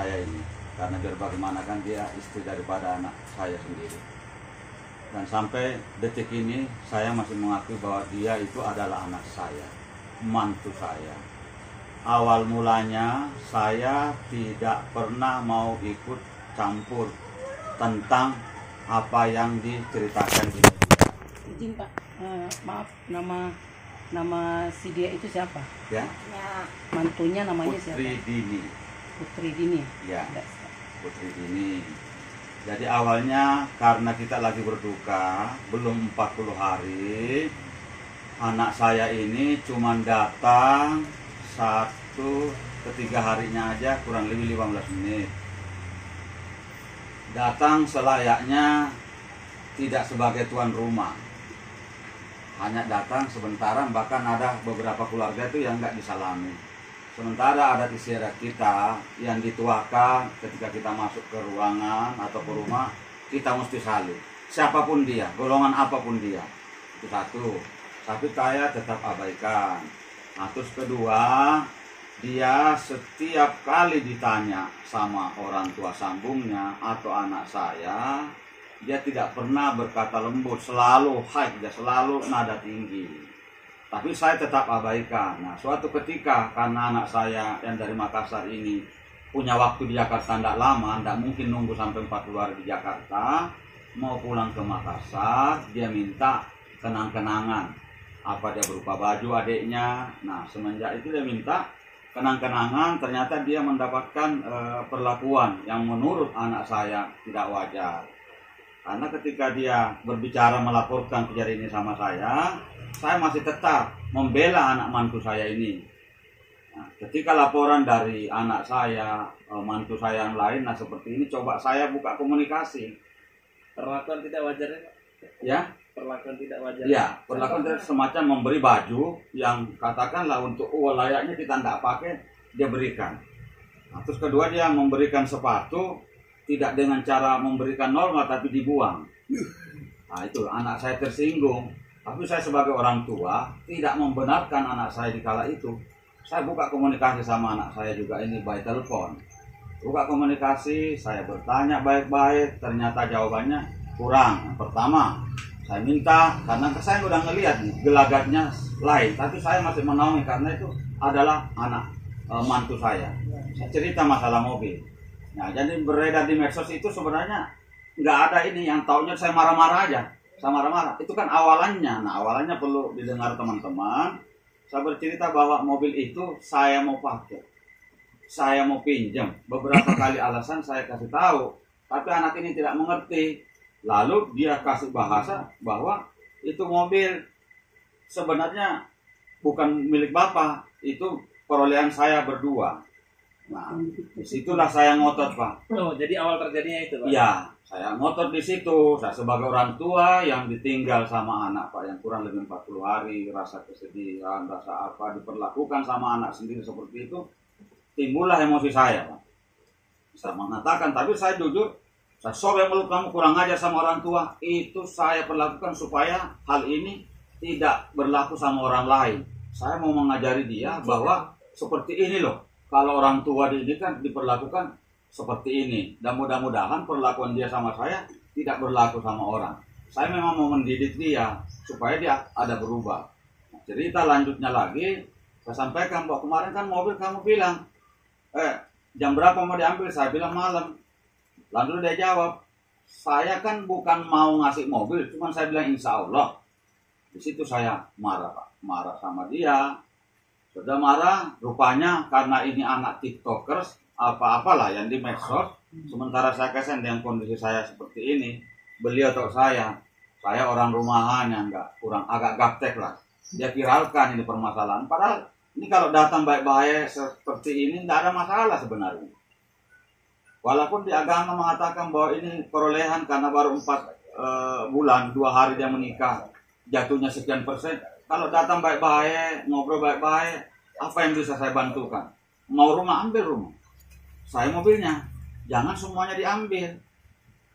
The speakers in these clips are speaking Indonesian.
saya ini, karena biar bagaimana kan dia istri daripada anak saya sendiri. Dan sampai detik ini saya masih mengakui bahwa dia itu adalah anak saya, mantu saya. Awal mulanya saya tidak pernah mau ikut campur tentang apa yang diceritakan di media. Izin Pak, maaf, nama si dia itu siapa? Ya, Mantunya namanya Putri siapa? Dini. Putri Dini. Ya, Putri Dini. Jadi awalnya karena kita lagi berduka, belum 40 hari, anak saya ini cuma datang 1-3 harinya aja, kurang lebih 15 menit. Datang selayaknya tidak sebagai tuan rumah, hanya datang sementara, bahkan ada beberapa keluarga itu yang nggak disalami. Sementara adat istiadat kita yang dituakan ketika kita masuk ke ruangan atau ke rumah, kita mesti salut. Siapapun dia, golongan apapun dia. Itu satu. Tapi saya tetap abaikan. Nah, terus kedua, dia setiap kali ditanya sama orang tua sambungnya atau anak saya, dia tidak pernah berkata lembut, selalu high, dia selalu nada tinggi. Tapi saya tetap abaikan. Nah, suatu ketika karena anak saya yang dari Makassar ini punya waktu di Jakarta tidak lama, tidak mungkin nunggu sampai 40 hari di Jakarta, mau pulang ke Makassar, dia minta kenang-kenangan. Apa dia berupa baju adiknya. Nah, semenjak itu dia minta kenang-kenangan, ternyata dia mendapatkan perlakuan yang menurut anak saya tidak wajar. Karena ketika dia berbicara melaporkan kejadian ini sama saya masih tetap membela anak mantu saya ini. Nah, ketika laporan dari anak saya, mantu saya yang lain, nah seperti ini, coba saya buka komunikasi. Perlakuan tidak wajar ya, Pak? Ya? Perlakuan tidak wajar. Ya, perlakuan tidak semacam memberi baju yang katakanlah untuk layaknya kita tidak pakai, dia berikan. Nah, terus kedua dia memberikan sepatu, tidak dengan cara memberikan norma tapi dibuang. Nah itu anak saya tersinggung. Tapi saya sebagai orang tua tidak membenarkan anak saya di kala itu. Saya buka komunikasi sama anak saya juga ini by telepon. Buka komunikasi, saya bertanya baik-baik, ternyata jawabannya kurang. Pertama, saya minta, karena saya udah ngelihat nih gelagatnya lain, tapi saya masih menaungi karena itu adalah anak mantu saya. Saya cerita masalah mobil. Nah, jadi beredar di medsos itu sebenarnya nggak ada ini, yang taunya saya marah-marah aja. Saya marah-marah. Itu kan awalannya. Nah, awalannya perlu didengar teman-teman. Saya bercerita bahwa mobil itu saya mau pakai. Saya mau pinjam. Beberapa kali alasan saya kasih tahu. Tapi anak ini tidak mengerti. Lalu dia kasih bahasa bahwa itu mobil sebenarnya bukan milik Bapak. Itu perolehan saya berdua. Nah, disitulah saya ngotot, Pak. Oh, jadi awal terjadinya itu, Pak? Iya, saya ngotot di situ. Saya sebagai orang tua yang ditinggal sama anak, Pak, yang kurang lebih 40 hari, rasa kesedihan, rasa apa, diperlakukan sama anak sendiri seperti itu, timbullah emosi saya, Pak. Saya mengatakan, tapi saya jujur, saya sobek mulut kamu, kurang ajar sama orang tua. Itu saya perlakukan supaya hal ini tidak berlaku sama orang lain. Saya mau mengajari dia bahwa seperti ini loh. Kalau orang tua didikan diperlakukan seperti ini. Dan mudah-mudahan perlakuan dia sama saya tidak berlaku sama orang. Saya memang mau mendidik dia supaya dia ada berubah. Nah, cerita lanjutnya lagi, saya sampaikan bahwa kemarin kan mobil kamu bilang, jam berapa mau diambil? Saya bilang malam. Lalu dia jawab, saya kan bukan mau ngasih mobil, cuma saya bilang insya Allah. Di situ saya marah, Pak. Marah sama dia. Sudah marah, rupanya karena ini anak tiktokers, apa-apalah yang di medsos. Sementara saya kasihan dengan kondisi saya seperti ini. Beliau tahu saya orang rumahan yang agak gaptek lah. Dia viralkan ini permasalahan. Padahal ini kalau datang baik-baik seperti ini, tidak ada masalah sebenarnya. Walaupun di agama mengatakan bahwa ini perolehan karena baru 4 bulan, 2 hari dia menikah, jatuhnya sekian persen. Kalau datang baik-baik, ngobrol baik-baik, apa yang bisa saya bantukan? Mau rumah, ambil rumah. Saya mobilnya, jangan semuanya diambil.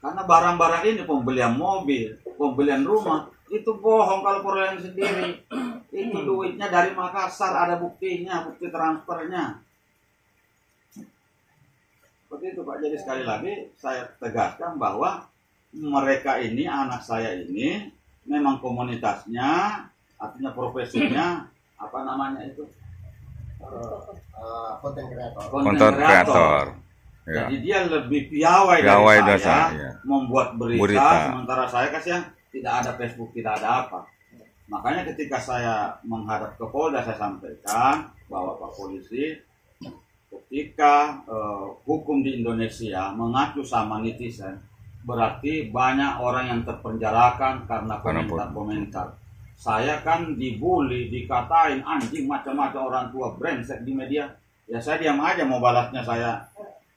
Karena barang-barang ini, pembelian mobil, pembelian rumah, itu bohong kalau perolehan sendiri. Itu duitnya dari Makassar, ada buktinya, bukti transfernya. Seperti itu Pak. Jadi sekali lagi saya tegaskan bahwa mereka ini, anak saya ini memang komunitasnya, artinya profesinya apa namanya itu? Konten kreator. Ya. Jadi dia lebih piawai dari saya ya. membuat berita, sementara saya kasih tidak ada Facebook, tidak ada apa. Makanya ketika saya menghadap ke Polda, saya sampaikan bahwa Pak Polisi, ketika hukum di Indonesia mengacu sama netizen, berarti banyak orang yang terpenjarakan karena komentar-komentar. Saya kan dibully, dikatain anjing macam-macam orang tua brengsek di media. Ya saya diam aja, mau balasnya saya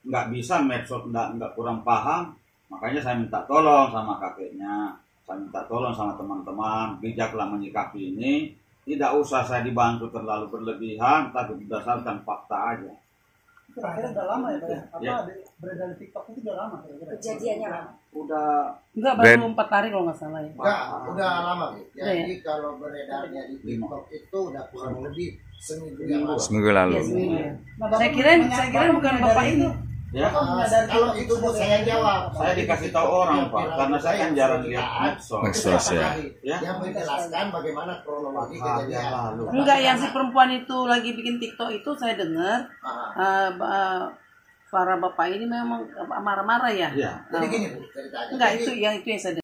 nggak bisa, medsos nggak kurang paham. Makanya saya minta tolong sama kakeknya, saya minta tolong sama teman-teman, bijaklah menyikapi ini. Tidak usah saya dibantu terlalu berlebihan, tapi berdasarkan fakta aja. Itu akhirnya udah lama ya Pak ya? Apa Ya. beredar di TikTok itu udah lama kira-kira? Kejadiannya lama. Udah Enggak, baru 4 hari kalau nggak salah ya. Enggak, udah lama gitu. Jadi kalau beredarnya di TikTok itu udah kurang lebih seminggu yang lalu. Seminggu lalu. Iya, seminggu ya. Nah, Bapak Saya kira bukan Bapak ini. ya. Kalau itu saya jawab. Saya dikasih tahu orang Pak, karena saya kan jarang lihat medsos. Medsos ya. Ya. Yang menjelaskan bagaimana kronologi Yang kejadian. lalu. Enggak, yang si perempuan itu lagi bikin TikTok itu saya dengar para bapak ini memang marah-marah ya. Iya. Jadi gini Bu, ceritanya. Enggak, Jadi- itu yang saya dengar.